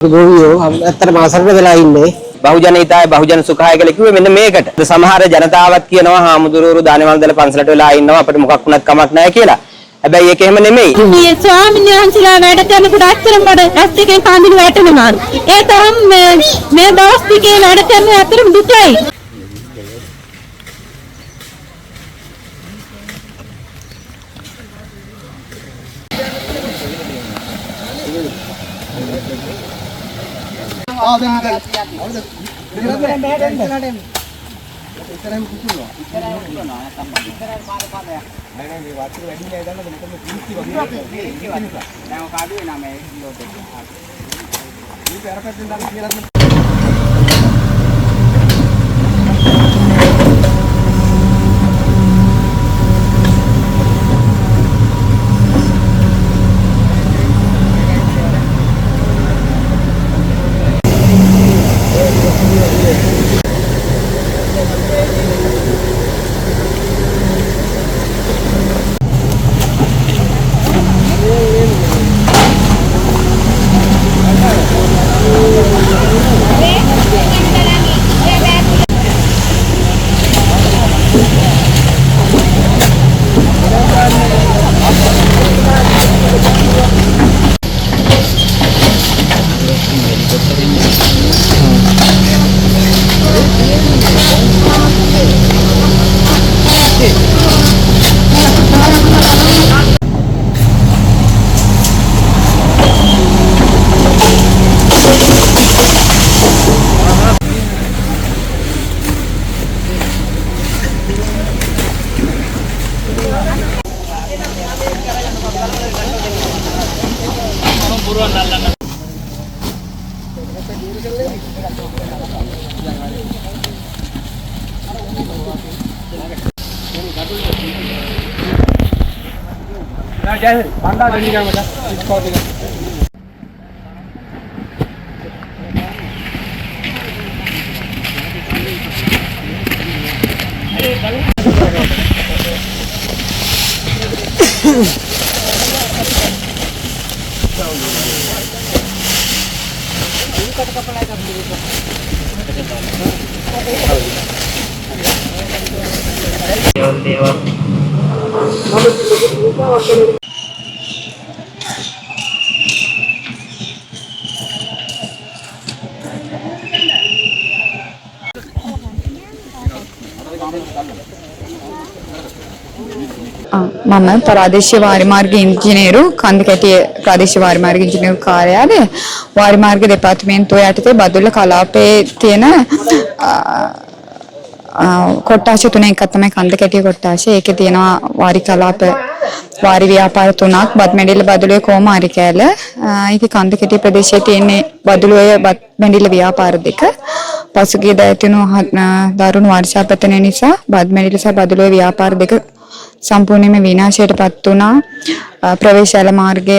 ගෝවියෝ ඇත්තටම අසරණ වෙලා ඉන්නේ බහුජන හිතාය බහුජන සුඛාය කියලා කිව්වේ මෙන්න මේකට. සමහර ජනතාවත් කියනවා හාමුදුරුවෝ දානවල දාලා පන්සලට වෙලා ඉන්නවා අපිට මොකක් වුණත් කමක් නැහැ කියලා. හැබැයි ඒක එහෙම නෙමෙයි. මේ ස්වාමීන් වහන්සේලා වැඩ කරනකොට අත්‍තරම බඩ ඇස් දෙකෙන් කාඳිනු වැටෙනවා. ඒ තරම් මේ දවස් ටිකේ වැඩ කරන අතරම දුකයි. මම ප්‍රාදේශීය වාරි මාර්ග ඉංජිනේරු කන්දකැටිය ප්‍රාදේශීය වාරි මාර්ග ඉංජිනේරු කාර්යාලය වාරි මාර්ග දෙපාර්තමේන්තුව යටතේ බදුල්ල කලාපයේ තියෙන කොට්ටාශ තුන එකක් තමයි කන්දකැටිය කොට්ටාශ. ඒකේ තියෙනවා වාරි කලාප වාරි ව්‍යාපාර තුනක් බත්මැඩිල්ල බදුලේ කොමාරි කෑල්ල. ඒකේ කන්දකැටිය ප්‍රදේශයේ තියෙන බදුලේ බත්මැඩිල්ල ව්‍යාපාර දෙක. පසුගිය දෑතිනු දරුණු වර්ෂාපතන නිසා බත්මැඩිල්ල සහ බදුලේ ව්‍යාපාර දෙක සම්පූර්ණයෙන්ම විනාශයටපත් වුණා. ප්‍රවේශාල මාර්ගය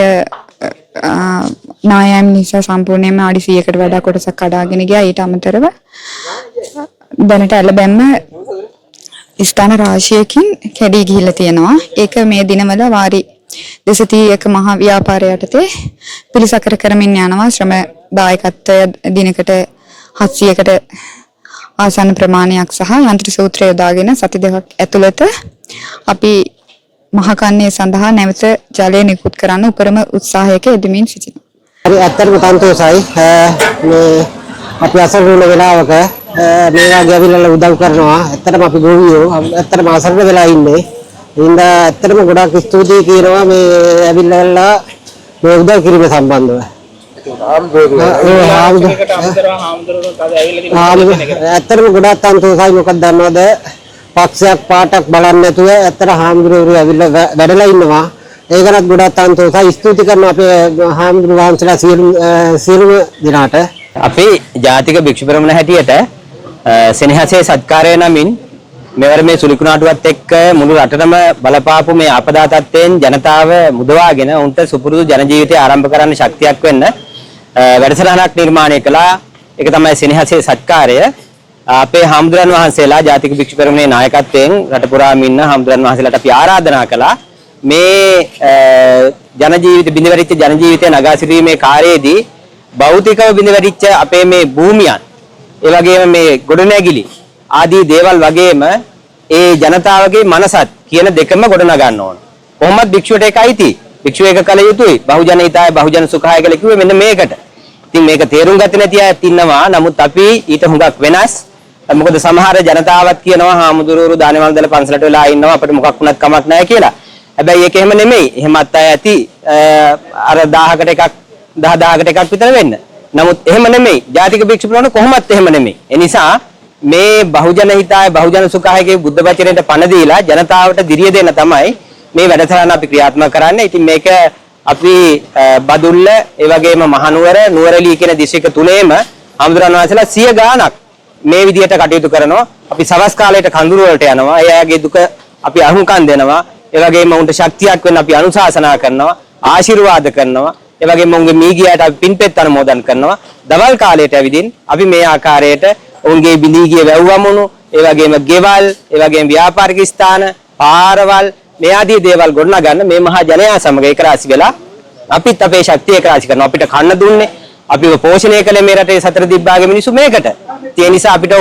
නායම් නිසා සම්පූර්ණයෙන්ම අඩි 100කට වඩා කොටසක් කඩාගෙන ගියා. ඊට අමතරව දැනට ඇලබැම්ම ස්ථාන රාශියකින් කැඩී ගිහිල්ලා තියෙනවා. ඒක මේ දිනවල වාරි 231 මහා ව්‍යාපාරය යටතේ පිළිසකර කරමින් යනවා. ශ්‍රම දායකත්වය දිනකට 700කට ආසන්න ප්‍රමාණයක් සහ යන්ත්‍ර සූත්‍රය යොදාගෙන සති දෙකක් ඇතුළත අපි මහකන්නේ සඳහා නැවත ජලය නිකුත් කරන්න උපරිම උත්සාහයක යෙදමින් සිටිනවා. හරි ඇත්තටම සන්තෝෂයි. මේ අපි අසරණ වෙලාවක මේ වගේ අවිලල උදව් කරනවා. ඇත්තටම අපි ගෝවියෝ ඇත්තටම අසරණ වෙලා ඉන්නේ. ඉතින් ඇත්තටම ගොඩාක් ස්තුතියි කියනවා මේ ඇවිල්ලා මේ උදව් කිරීම සම්බන්ධව. ඇත්තටම ගොඩාක් සන්තෝෂයි. මොකක්ද දන්නවද? පක්ෂයක් පාටක් බලන්නේ නැතුව ඇත්තට හාමුදුරුවෝ ඇවිල්ලා වැඩලා ඉන්නවා. ඒකනත් ගොඩාක් සන්තෝෂයි. ස්තුති කරනවා අපේ හාමුදුරුවෝ වහන්සේලා සියලුම දිනාට. අපේ ජාතික භික්ෂු පෙරමුණ හැටියට සෙනෙහසේ සත්කාරය නමින් මෙවර මේ සුලිකුණාටුවත් එක්ක මුළු රටටම බලපාපු මේ අපදා තත්ත්වයෙන් ජනතාව මුදවාගෙන උන්ට සුපුරුදු ජන ජීවිතය ආරම්භ කරන්න ශක්තියක් වෙන්න වැඩසටහනක් නිර්මාණය කළා. ඒක තමයි සෙනෙහසේ සත්කාරය. අපේ හාමුදුරන් වහන්සේලා ජාතික භික්ෂු පෙරමුණේ නායකත්වයෙන් රට පුරාම ඉන්න හාමුදුරන් වහන්සේලාට අපි ආරාධනා කළා මේ ජන ජීවිත බිඳවැරිච්ච ජන ජීවිතය නගා සිටීමේ කාර්යයේදී භෞතිකව බිඳ වැටිච්ච අපේ මේ භූමියන් ඒ වගේම මේ ගොඩනැගිලි ආදී දේවල් වගේම ඒ ජනතාවගේ මනසත් කියන දෙකම ගොඩනගා ගන්න ඕන. කොහොමද භික්ෂුවට ඒකයිති? භික්ෂුව ඒක කළ යුතුයි. බහුජන හිතාය බහුජන සුඛාය කියලා කිව්වේ මෙන්න මේකට. ඉතින් මේක තේරුම් ගත්තේ නැති අයත් ඉන්නවා. නමුත් අපි ඊට හුඟක් වෙනස්. මොකද සමහර ජනතාවත් කියනවා හාමුදුරුවෝ දානවල දාලා පන්සලට වෙලා ඉන්නවා අපිට මොකක් වුණත් කමක් නැහැ කියලා. හැබැයි ඒක එහෙම නෙමෙයි. එහෙමත් අය ඇති අර 1000කට එකක් 10000කට එකක් විතර වෙන්න. නමුත් එහෙම නෙමෙයි. ජාතික භික්ෂු ප්‍රවණ කොහොමත් එහෙම නෙමෙයි. ඒ නිසා මේ බහුජන හිතාය බහුජන සුඛායගේ බුද්ධ වචනයට පණ දීලා ජනතාවට දිරිය දෙන්න තමයි මේ වැඩසටහන අපි ක්‍රියාත්මක කරන්නේ. ඉතින් මේක අපි බදුල්ල ඒ වගේම මහනුවර නුවරඑළිය කියන දිස්ත්‍රික්ක තුනේම හාමුදුරන් වහන්සේලා 100 ගාණක් මේ විදිහට කටයුතු කරනවා. අපි සවස් කාලයට කඳුරු වලට යනවා. එයාගේ දුක අපි අහුම්කම් දෙනවා. ඒ වගේම උන්ට ශක්තියක් වෙන්න අපි අනුශාසනා කරනවා. ආශිර්වාද කරනවා. ඒ වගේම උන්ගේ මීගියට අපි පින්පෙත් අනුමෝදන් කරනවා. දවල් කාලයට ඇවිදින් අපි මේ ආකාරයට උන්ගේ බිලී ගිය වැව්වමුණු, ඒ වගේම ගෙවල්, ඒ වගේම ව්‍යාපාරික ස්ථාන, පාරවල් මේ ආදී දේවල් ගොඩනගන්න මේ මහා ජනයා සමග ඒකරාශි වෙලා අපිත් අපේ ශක්තිය ඒකරාශි කරනවා. අපිට කන්න දුන්නේ, අපිව පෝෂණය කළේ මේ රටේ සතර දිබ්බාගේ මිනිස්සු මේකට. ඒ නිසා අපිට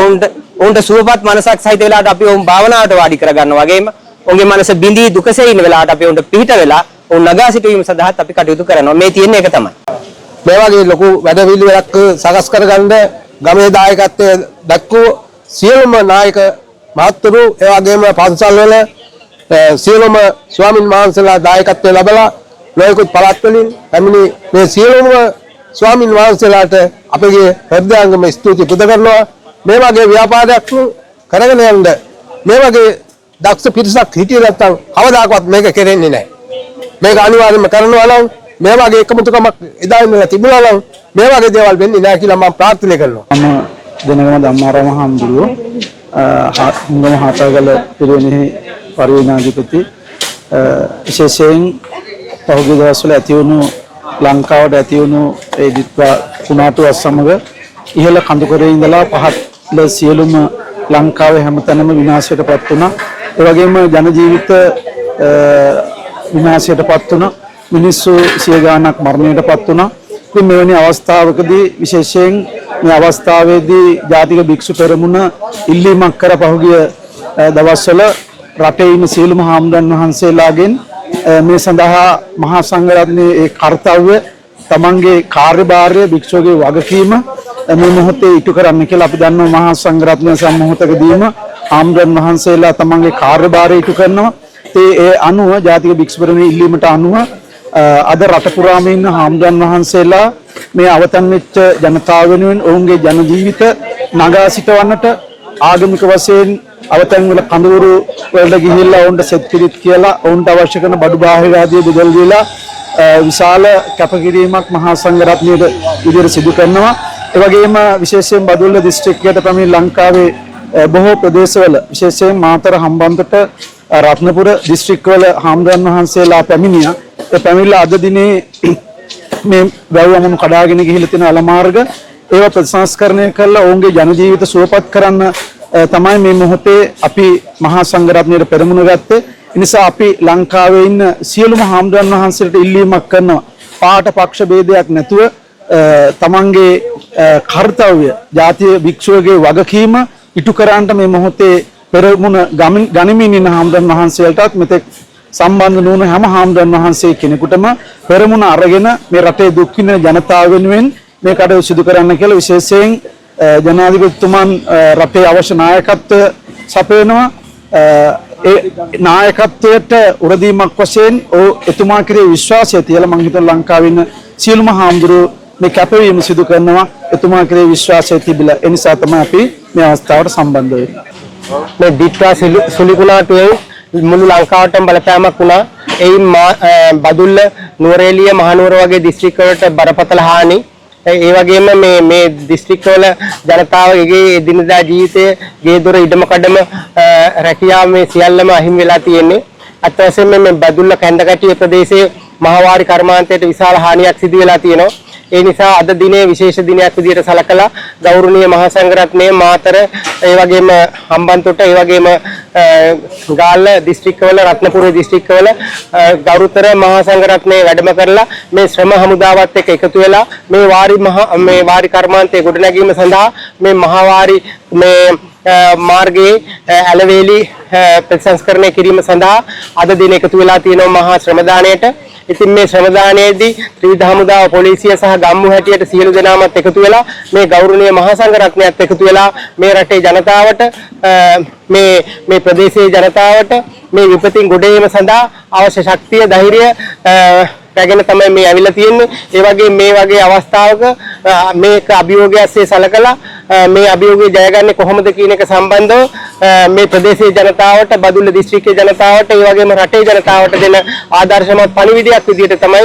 උන්ට සුවපත් මනසක් සහිත වෙලාවට අපි උන් භාවනාවට වාඩි කරගන්නවා වගේම උන්ගේ මනස බිඳී දුකසේ ඉන්න වෙලාවට අපි උන්ට පිහිට වෙලා උන් නගා සිටීම සඳහාත් අපි කටයුතු කරනවා. මේ තියෙන එක තමයි. මේ වගේ ලොකු වැඩපිළිවෙලක් සකස් කරගන්න ගමේ දායකත්වයේ දක්වූ සියලුම නායක මහත්තුරු ඒ වගේම පන්සල් වල සියලුම ස්වාමින් වහන්සේලා දායකත්වය ලැබලා ලෝකුත් පළාත් වලින් පැමිණි මේ සියලුම ස්වාමින් වහන්සේලාට අපගේ හෘදයාංගම ස්තුති පුද කරනවා. මේ වගේ ව්‍යාපාරයක් කරගෙන යන්න මේ වගේ දක්ෂ පිරිසක් හිටියේ නැත්නම් කවදාකවත් මේක කෙරෙන්නේ නැහැ. මේක අනිවාර්යයෙන්ම කරනවා නම් මේ වගේ එකමුතුකමක් එදා ඉඳලා තිබුණා නම් මේ වගේ දේවල් වෙන්නේ නැහැ කියලා මම ප්‍රාර්ථනා කරනවා. මම දෙනගම ධම්මාරාම හාමුදුරුවෝ හුඟම හාතගල පිරිවෙනෙහි පරිවිනාධිපති විශේෂයෙන් පහුගිය දවස්වල ඇති වුණු ලංකාවට ඇති වුණු ඒ දිත්වා කුණාටුවත් සමග ඉහළ කඳුකරේ ඉඳලා පහළ සියලුම ලංකාවේ හැමතැනම විනාශයටපත් වුණා. ඒ වගේම ජන ජීවිත විනාශයටපත් වුණා. මිනිස්සු 100 ගාණක් මරණයටපත් වුණා. ඉතින් මෙවැනි අවස්ථාවකදී විශේෂයෙන් මේ අවස්ථාවේදී ජාතික භික්ෂු පෙරමුණ ඉල්ලීමක් කර පහුගිය දවස්වල රටේ ඉන්න සියලුම හාමුදුරන් වහන්සේලාගෙන් මේ සඳහා මහා සංඝරත්නයේ ඒ කාර්යය තමන්ගේ කාර්යභාරය භික්ෂුවගේ වගකීම මේ මොහොතේ ඉටු කරන්න කියලා අපි දන්නවා. මහා සංඝරත්නය සම්මෝහතකදීම හාමුදුරන් වහන්සේලා තමන්ගේ කාර්යභාරය ඉටු කරනවා. ඒ අනුව ජාතික භික්ෂු පෙරමුණේ ඉල්ලීමට අනුව අද රට පුරාම ඉන්න හාමුදුරන් වහන්සේලා මේ අවතන් වෙච්ච ජනතාව වෙනුවෙන් ඔවුන්ගේ ජන ජීවිත නගා සිටවන්නට ආගමික වශයෙන් අවතන් වල කඳවුරු වලට ගිහිල්ලා ඔවුන්ට සෙත් පිළිත් කියලා ඔවුන්ට අවශ්‍ය කරන බඩු බාහිර ආදී බෙදල් දීලා විශාල කැපකිරීමක් මහා සංඝරත්නයේ විදිහට සිදු කරනවා. ඒ වගේම විශේෂයෙන් බදුල්ල දිස්ත්‍රික්කයට පැමිණි ලංකාවේ බොහෝ ප්‍රදේශවල විශේෂයෙන් මාතර හම්බන්තොට රත්නපුර දිස්ත්‍රික්කවල හාමුදුරන් වහන්සේලා පැමිණියා. ඒ පැමිණිලා අද දිනේ මේ වැව්වමුණු කඩාගෙන ගිහිල්ලා තියෙන අලමාර්ග ඒවා ප්‍රතිසංස්කරණය කරලා ඔවුන්ගේ ජන ජීවිත සුවපත් කරන්න තමයි මේ මොහොතේ අපි මහා සංඝරත්නයේ පෙරමුණ ගත්තේ. ඒ නිසා අපි ලංකාවේ ඉන්න සියලුම හාමුදුරන් වහන්සේලාට ඉල්ලීමක් කරනවා. පාට පක්ෂ ભેදයක් නැතුව තමන්ගේ කාර්යය ජාතිය භික්ෂුවගේ වගකීම ඉටු කරන්නට මේ මොහොතේ පෙරමුණ ගනිමින් ඉන්න හාමුදුරන් වහන්සේලාටත් මෙතෙක් සම්බන්ධ වුණු හැම හාමුදුරන් වහන්සේ කෙනෙකුටම පෙරමුණ අරගෙන මේ රටේ දුක් විඳින ජනතාව වෙනුවෙන් මේ කටයුතු සිදු කරන්න කියලා විශේෂයෙන් ජනාධිපතිතුමන් රටේ අවශ්‍ය නායකත්වය සපයනවා. ඒ නායකත්වයට උරදීමක් වශයෙන් එතුමා කෙරේ විශ්වාසය තියලා මම හිතන ලංකාවේ ඉන්න සියලුම හාමුදුරුවෝ මේ කැපවීම සිදු කරනවා. එතුමා කෙරේ විශ්වාසය තිබිලා ඒ නිසා තමයි අපි මේ අවස්ථාවට සම්බන්ධ වෙන්නේ. මේ දිත්වා සුලිකුණාටුවේ මුළු ලංකාවටම බලපෑමක් වුණා. එයින් බදුල්ල නුවරඑළිය මහනුවර වගේ දිස්ත්‍රික්ක වලට බරපතල හානි. ඒ වගේම මේ දිස්ත්‍රික්ක වල ජනතාවගේ එදිනදා ජීවිතයේ ගේ දොර ඉඩම කඩම රැකියාව මේ සියල්ලම අහිමි වෙලා තියෙන්නේ. අත් වශයෙන්ම මේ බදුල්ල කැඳකටිය ප්‍රදේශයේ මහවාරි කර්මාන්තයට විශාල හානියක් සිදු වෙලා තියෙනවා. ඒ නිසා අද දිනේ විශේෂ දිනයක් විදිහට සලකලා ගෞරවනීය මහා සංඝරත්නයේ මාතර ඒ වගේම හම්බන්තොට ඒ වගේම ගාල්ල දිස්ත්‍රික්කවල රත්නපුර දිස්ත්‍රික්කවල ගෞරවතර මහා සංඝරත්නයේ වැඩම කරලා මේ ශ්‍රම හමුදාවත් එක්ක එකතු වෙලා මේ වාරි කර්මාන්තයේ ගොඩනැගීම සඳහා මේ මහාවාරි මේ මාර්ගයේ ඇලවේලි ප්‍රතිසංස්කරණය කිරීම සඳහා අද දින එකතු වෙලා තියෙනවා මහා ශ්‍රම දාණයට. ඉතින් මේ ශ්‍රම දානයේදී ත්‍රිවිධ හමුදාව පොලිසිය සහ ගම්මු හැටියට සියලු දෙනාමත් එකතු වෙලා මේ ගෞරවනීය මහා සංඝරත්නයත් එකතු වෙලා මේ රටේ ජනතාවට මේ ප්‍රදේශයේ ජනතාවට මේ විපතින් ගොඩ ඒම සඳහා අවශ්‍ය ශක්තිය ධෛර්යය රැගෙන තමයි මේ ඇවිල්ලා තියෙන්නේ. ඒ වගේ මේ වගේ අවස්ථාවක මේක අභියෝගයස්සේ සලකලා මේ අභියෝගය ජයගන්නේ කොහොමද කියන එක සම්බන්ධව මේ ප්‍රදේශයේ ජනතාවට බදුල්ල දිස්ත්‍රික්කයේ ජනතාවට ඒ වගේම රටේ ජනතාවට දෙන ආදර්ශමත් පණිවිඩයක් විදිහට තමයි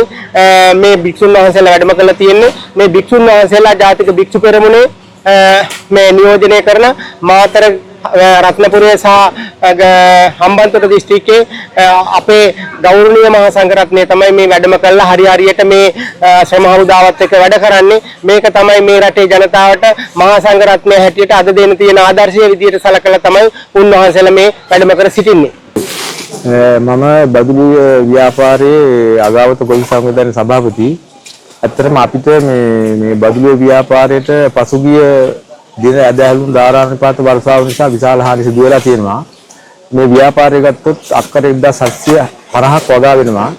මේ භික්ෂුන් වහන්සේලා වැඩම කරලා තියෙන්නේ. මේ භික්ෂුන් වහන්සේලා ජාතික භික්ෂු පෙරමුණේ මේ නියෝජනය කරන මාතර රත්නපුරයේ සහ හම්බන්තොට දිස්ත්‍රික්කයේ අපේ ගෞරවනීය මහා සංඝරත්නය තමයි මේ වැඩම කළා හරියට මේ ශ්‍රම හමුදාවත් එක්ක වැඩ කරන්නේ. මේක තමයි මේ රටේ ජනතාවට මහා සංඝරත්නය හැටියට අද දෙන්න තියෙන ආදර්ශය විදිහට සලකලා තමයි උන්වහන්සේලා මේ වැඩම කර සිටින්නේ. මම බදුලු ව්‍යාපාරයේ අගාවත ගොවි සංවිධානයේ සභාපති. ඇත්තටම අපිට මේ බදුලු ව්‍යාපාරයට පසුගිය දින ඇදහැළුම් ධාරානිපාත වර්ෂාව නිසා විශාල හානි සිදු වෙලා තියෙනවා. මේ ව්‍යාපාරය ගත්තොත් අක්කර 1750ක් වගා වෙනවා.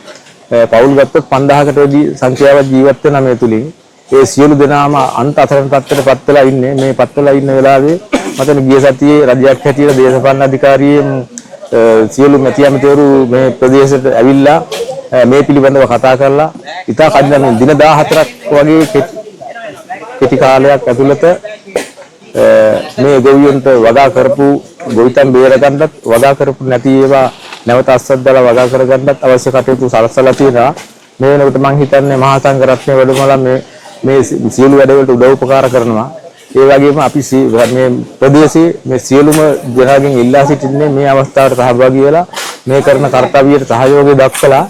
පවුල් ගත්තොත් 5000කට වැඩි සංඛ්‍යාවක් ජීවත් වෙනා මේ තුලින්. ඒ සියලු දෙනාම අන්ත අසරණ තත්ත්වයටපත් වෙලා ඉන්නේ. මේ පත් වෙලා ඉන්න වෙලාවේ මතන ගිය සතියේ රජයක් හැටියට දේශපාලන අධිකාරියෙන් සියලු මැතිවරු මේ ප්‍රදේශයට ඇවිල්ලා මේ පිළිබඳව කතා කරලා ඉතා කඩන දින 14ක් වගේ කෙටි කාලයක් ඇතුළත මේ ගොවියන්ට වගා කරපු ගොවිතැන් බේරගන්නත් වගා කරපු නැති ඒවා නැවත අස්සද්දලා වගා කරගන්නත් අවශ්‍ය කටයුතු සලසලා තියෙනවා. මේ වෙනකොට මම හිතන්නේ මහා සංඝරත්නයේ වැඩමලා මේ සියලු වැඩවලට උදව් උපකාර කරනවා. ඒ වගේම අපි මේ ප්‍රදේශයේ මේ සියලුම ජනතාවගෙන් ඉල්ලා සිටින්නේ මේ අවස්ථාවට සහභාගී වෙලා මේ කරන කර්තව්‍යයට සහයෝගය දක්වලා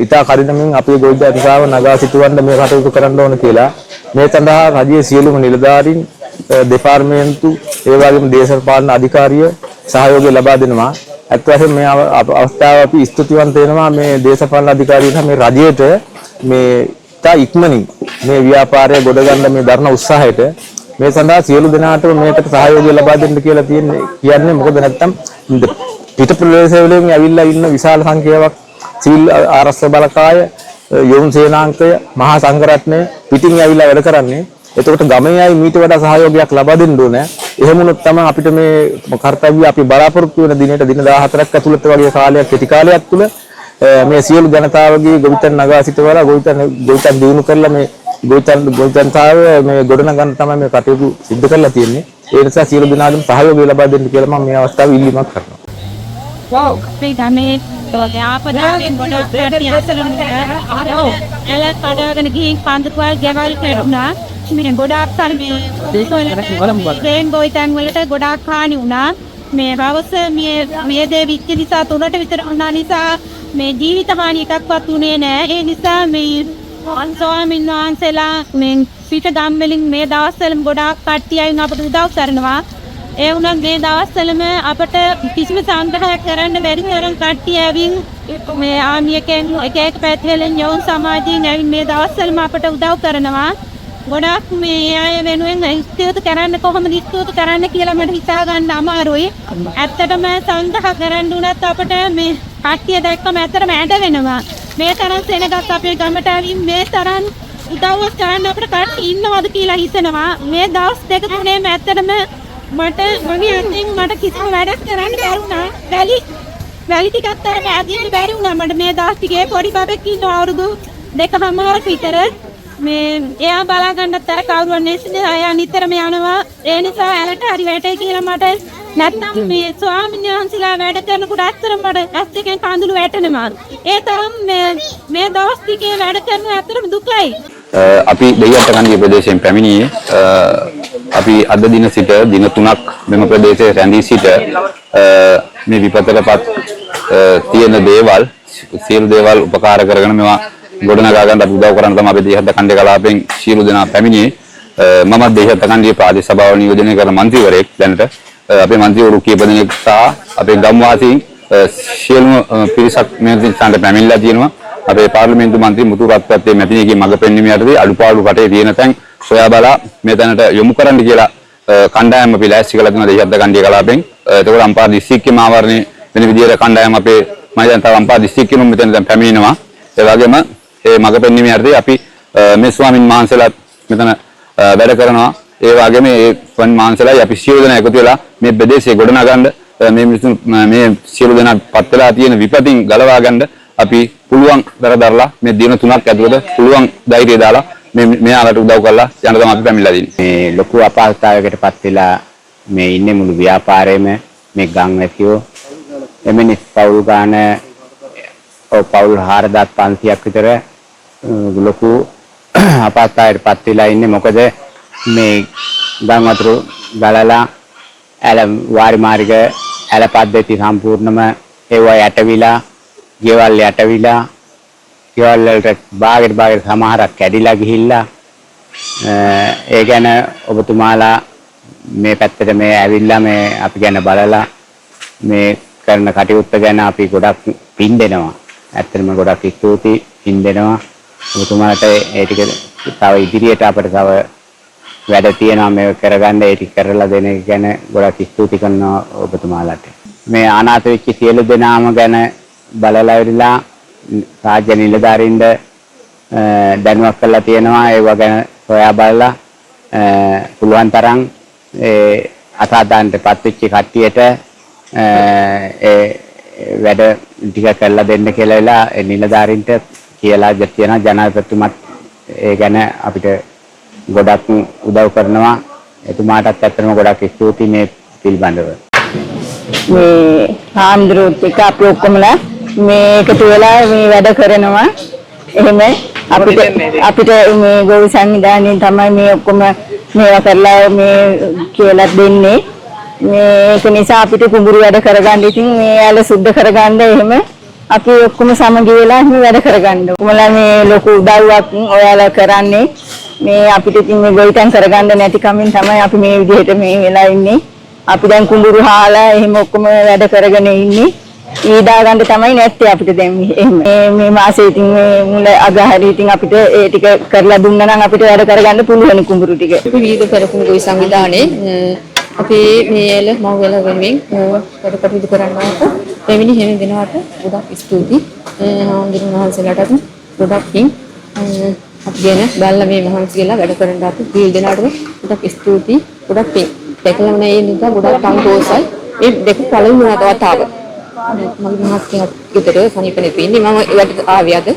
ඉතා කඩිනමින් අපේ ගොවිතැන් අධිකාරිය නගා සිටවන්න මේ කටයුතු කරන්න ඕන කියලා මේ සඳහා රජයේ සියලුම නිලධාරීන් දෙපාර්තමේන්තු ඒ වගේම දේශපාලන අධිකාරිය සහයෝගය ලබා දෙනවා. අත් වශයෙන් මේ අවස්ථාව අපි ස්තුතිවන්ත වෙනවා මේ දේශපාලන අධිකාරියන්ට මේ රජයට මේ තා ඉක්මනින් මේ ව්‍යාපාරය ගොඩ ගන්න මේ දරන උත්සාහයට මේ සඳහා සියලු දෙනාටම මේකට සහයෝගය ලබා දෙන්න කියලා කියන්නේ මොකද නැත්තම් පිට ප්‍රදේශවලින් ඇවිල්ලා ඉන්න විශාල සංඛ්‍යාවක් සිවිල් ආරක්ෂක බලකාය යොමුන් සේනාංකය මහා සංඝරත්නය පිටින් ඇවිල්ලා වැඩ කරන්නේ. එතකොට ගමේ අය මීට වඩා සහයෝගයක් ලබා දෙන්න ඕනේ. එහෙම වුණොත් තමයි අපිට මේ කර්තව්‍ය අපි බලාපොරොත්තු වෙන දිනේට දින 14ක් ඇතුළත වගේ කාලයක් කෙටි කාලයක් තුල මේ සියලු ජනතාවගේ ගොවිතැන් නගා සිටවලා ගොවිතැන් දිනු කරලා මේ ගොවිතැන් තාව මේ ගොඩනගන්න තමයි මේ කටයුතු සිදු කරලා තියෙන්නේ. ඒ නිසා සියලු දෙනාගේම සහයෝගය ලබා දෙන්න කියලා මම මේ අවස්ථාවේ ඉල්ලීමක් කරනවා. Wow, අපේ ගමේ ව්‍යාපාරයෙන් ගොඩක් එල කඩගෙන ගිහින් පන්දුකවල් ගෙවල් කැඩුනා. මේ ගොඩාක් කල් මේ ගොවිතැන් වලට ගොඩාක් හානි වුණා. මේ රවස මේ දේ විච්ච නිසා 3ට විතර වුණා නිසා මේ ජීවිත හානි එකක්වත් උනේ නැහැ. ඒ නිසා මේ ස්වාමීන් වහන්සේලා මේ පිට ගම් වලින් මේ දවස්වලම ගොඩාක් කට්ටියන් අපට උදව් කරනවා. ඒ වුණත් මේ දවස්වලම අපට කිසිම සංග්‍රහයක් කරන්න බැරි තරම් කට්ටිය ඇවිත් මේ ආමියකෙන් එක පැතිවලින් යොවුන් සමාජයෙන් ඇවිත් මේ දවස්වලම අපට උදව් කරනවා. ගොඩාක් මේ අය වෙනුවෙන් ස්තුති කරන්න කොහොමද ස්තුති කරන්න කියලා මට හිතා ගන්න අමාරුයි. ඇත්තටම සංග්‍රහ කරන්න උනත් අපට මේ කට්ටිය දැක්කම ඇත්තටම ඇඬ වෙනවා. මේ තරම් සෙනගක් අපේ ගමට ඇවිත් මේ තරම් උදව් කරන්න අපිට කට්ටිය ඉන්නවද කියලා හිතෙනවා. මේ දවස් දෙක තුනේම ඇත්තටම මට කිසිම වැඩක් කරන්න බැරි වුණා. වැලි ටිකක් තරම ඇදින්න බැරි වුණා. මට මේ දවස් ටිකේ පොඩි බබෙක් ඉන්නවා අවුරුදු 2කමාරක විතර. මේ එයා බලා ගන්නත් අර කවුරුන් නැසිනේ අය නිතරම යනවා. ඒ නිසා ඇලට හරි වැටේ කියලා මට නැත්නම් මේ ස්වාමීන් වහන්සේලා වැඩ කරනකොට ඇත්තටම මට ඇස් දෙකෙන් කඳුළු වැටෙනවා. ඒ තරම් මේ දවස් ටිකේ වැඩ කරන ඇත්තටම දුකයි. අපි දෙයියන්ට කන්දිය ප්‍රදේශයෙන් පැමිණියේ අපි අද දින සිට දින 3ක් මෙම ප්‍රදේශයේ රැඳී සිට මේ විපතටපත් තියෙන දේවල් සියලු දේවල් උපකාර කරගෙන මේවා ගොඩනගා ගන්න අපි උදව් කරන්න තමයි අපි දේශත්ත කණ්ඩේ කලාපෙන් සියලු දෙනා පැමිණියේ. මම දේශත්ත කණ්ඩේ ප්‍රාදේශ සභාව නියෝජනය කරන මන්ත්‍රීවරයෙක් දැනට අපේ මන්ත්‍රීවරු කීප දෙනෙක් සහ අපේ ගම්වාසීන් සියලුම පිරිසක් මේ දිනට පැමිණලා තියෙනවා. අපේ පාර්ලිමේන්තු මන්ත්‍රී මුතු රත්පත්යේ මැතිණියගේ මඟ පෙන්වීම යටතේ අඩුපාඩු රටේ තියෙන තැන් සොයා බලා මේ තැනට යොමු කරන්න කියලා කණ්ඩායම අපි ලෑස්ති කළා තියෙනවා දේශත්ත කණ්ඩේ කලාපෙන්. එතකොට අම්පාර දිස්ත්‍රික්කයේම ආවරණය වෙන විදිහට කණ්ඩායම අපේ මම දැන් තව අම්පාර දිස්ත්‍රික්කෙම මෙතන දැන් පැමිණෙනවා. ඒ වගේම මේ මඟ පෙන්වීම යටතේ අපි මේ ස්වාමින් වහන්සේලාත් මෙතන වැඩ කරනවා. ඒ වගේම මේ ස්වාමින් වහන්සේලායි අපි සියලු දෙනා එකතු වෙලා මේ ප්‍රදේශයේ ගොඩනගන්න මේ සියලු දෙනා පත් වෙලා තියෙන විපතින් ගලවා ගන්න අපි පුළුවන් දරදරලා මේ දින 3ක් ඇතුළත පුළුවන් ධෛර්යය දාලා මෙයාලට උදව් කරලා යන්න තමයි අපි පැමිණලා තියෙන්නේ. මේ ලොකු අපහසුතාවයකටපත් වෙලා මේ ඉන්නේ මුළු ව්‍යාපාරයේම මේ ගම්වැසියෝ එමෙනි පවුල් ගාන පවුල් 4500ක් විතර ලොකු අපහසුතාවයකටපත් වෙලා ඉන්නේ. මොකද මේ ගම් වතුර ගලලා ඇල වාරි මාර්ග ඇල පද්ධති සම්පූර්ණම ඒවා යටවිලා ගෙවල් යටවිලා ගෙවල් වලට බාගෙට සමහරක් කැඩිලා ගිහිල්ලා ඒ ගැන ඔබතුමාලා මේ පැත්තට මේ ඇවිල්ලා මේ අපි ගැන බලලා මේ කරන කටයුත්ත ගැන අපි ගොඩක් පින් දෙනවා. ඇත්තටම ගොඩක් ස්තුතියි පින් දෙනවා. ඔබතුමාලට ඒ ටික තව ඉදිරියට අපිට තව වැඩ තියෙනවා මේ කරගන්න ඒ ටික කරලා දෙන එක ගැන ගොඩක් ස්තුති කරනවා ඔබතුමාලට. මේ අනාථ වෙච්ච සියලු දෙනාම ගැන බලලා ඉවරලා රාජ්‍ය නිලධාරීන්ට දැනුවත් කරලා තියෙනවා. ඒව ගැන සොයා බලලා පුළුවන් තරම් ඒ අසාධාරණටපත් වෙච්ච කට්ටියට ඒ වැඩ ටික කරලා දෙන්න කියලා වෙලා නිලධාරීන්ට කියලා තියෙනවා. ජනාධිපතිතුමත් ඒ ගැන අපිට ගොඩක් උදව් කරනවා. එතුමාටත් ඇත්තටම ගොඩක් ස්තුතියි මේ පිළිබඳව. මේ හාමුදුරුවෝ එක අපි ඔක්කොමලා මේ එකතු වෙලා මේ වැඩ කරනවා. එහෙම අපිට මේ ගොවි සංවිධානයෙන් තමයි මේ ඔක්කොම මේවා කරලා මේ කියලා දෙන්නේ. මේක නිසා අපිට කුඹුරු වැඩ කරගන්න ඉතින් මේ ඇල සුද්ධ කරගන්න එහෙම අපි ඔක්කොම සමගි වෙලා මේ වැඩ කරගන්න. කොමලා මේ ලොකු උදව්වක් ඔයාලා කරන්නේ. මේ අපිට ඉතින් මේ ගොවිතැන් කරගන්න නැති කමින් තමයි අපි මේ විදිහට මේ වෙලා ඉන්නේ. අපි දැන් කුඹුරු හාලා එහෙම ඔක්කොම වැඩ කරගෙන ඉන්නේ. ඊදා ගන්න තමයි නැත්තේ අපිට දැන් මේ මාසේ ඉතින් මේ මුල අගහරි ඉතින් අපිට ඒ ටික කරලා දුන්නා නම් අපිට වැඩ කරගන්න පුළුවන් කුඹුරු ටික. අපි විවිධ කරපු ගොවි සංවිධානයේ අපි මේ ඇල මව්වැල වෙනුවෙන් වැඩ කටයුතු කරන්නවට දෙවෙනි හැම දිනකට ගොඩක් ස්තුතියි. හාමුදුරුවෝ වහන්සේලාටත් ගොඩක් පිං අපි ගැන බලලා මේ මහන්සි වෙලා වැඩ කරන්න අපි සියලු දෙනාටම ගොඩක් ස්තුතියි. ගොඩක් පිං. දැකලා මේ නිසා ගොඩක් සන්තෝෂයි. මේ දෙක පළවෙනි වතාව මගේ මහත්කයක් ගෙදර සනීපනේ ඉන්නේ. මම ඒකට ආවේ අද.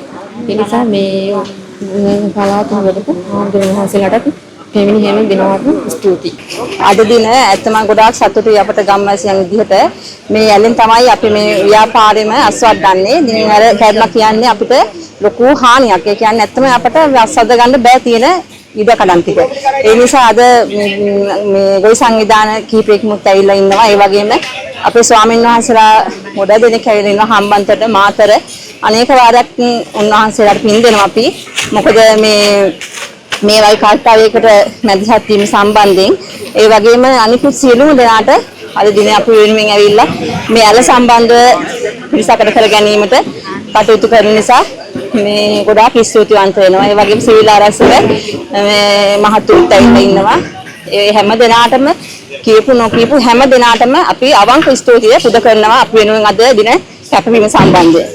ඒ නිසා මේ පළාත වලට හාමුදුරුවෝ වහන්සේලාටත් දෙවෙනි හැම දිනකටම ස්තුතියි. අද දින ඇත්තම ගොඩාක් සතුටුයි අපට ගම්වාසියන් විදිහට මේ ඇලෙන් තමයි අපි මේ ව්‍යාපාරෙම අස්වද්දන්නේ. ඉතින් අර කැඩලා කියන්නේ අපිට ලොකු හානියක්. ඒ කියන්නේ ඇත්තම අපට අස්වද්ද ගන්න බෑ තියෙන ඉඩ කඩන් ටික. ඒ නිසා අද මේ ගොවි සංවිධාන කීපයකමුත් ඇවිල්ලා ඉන්නවා. ඒ වගේම අපේ ස්වාමීන් වහන්සේලා ගොඩ දෙනෙක් ඇවිල්ලා ඉන්නවා. හම්බන්තොට මාතර අනේක වාරයක් උන්වහන්සේලාට පින් දෙනවා අපි. මොකද මේ වයි කාර්යයකට මැදිහත් වීම සම්බන්ධයෙන් ඒ වගේම අනිකුත් සියලුම දෙනාට අද දිනේ අපි වෙනුවෙන් ඇවිල්ලා මේ ඇල සම්බන්ධව පිරිසකට කර ගැනීමට කටයුතු කරන නිසා මේ ගොඩාක් ස්තුතිවන්ත වෙනවා. ඒ වගේම සිවිල් ආරක්ෂක මේ මහතුරුත් ඇවිල්ලා ඉන්නවා. ඒ හැම දෙනාටම කියපු නොකියපු හැම දෙනාටම අපි අවංක ස්තුතිය පුද කරනවා අපි වෙනුවෙන් අද දින කැපවීම සම්බන්ධයෙන්.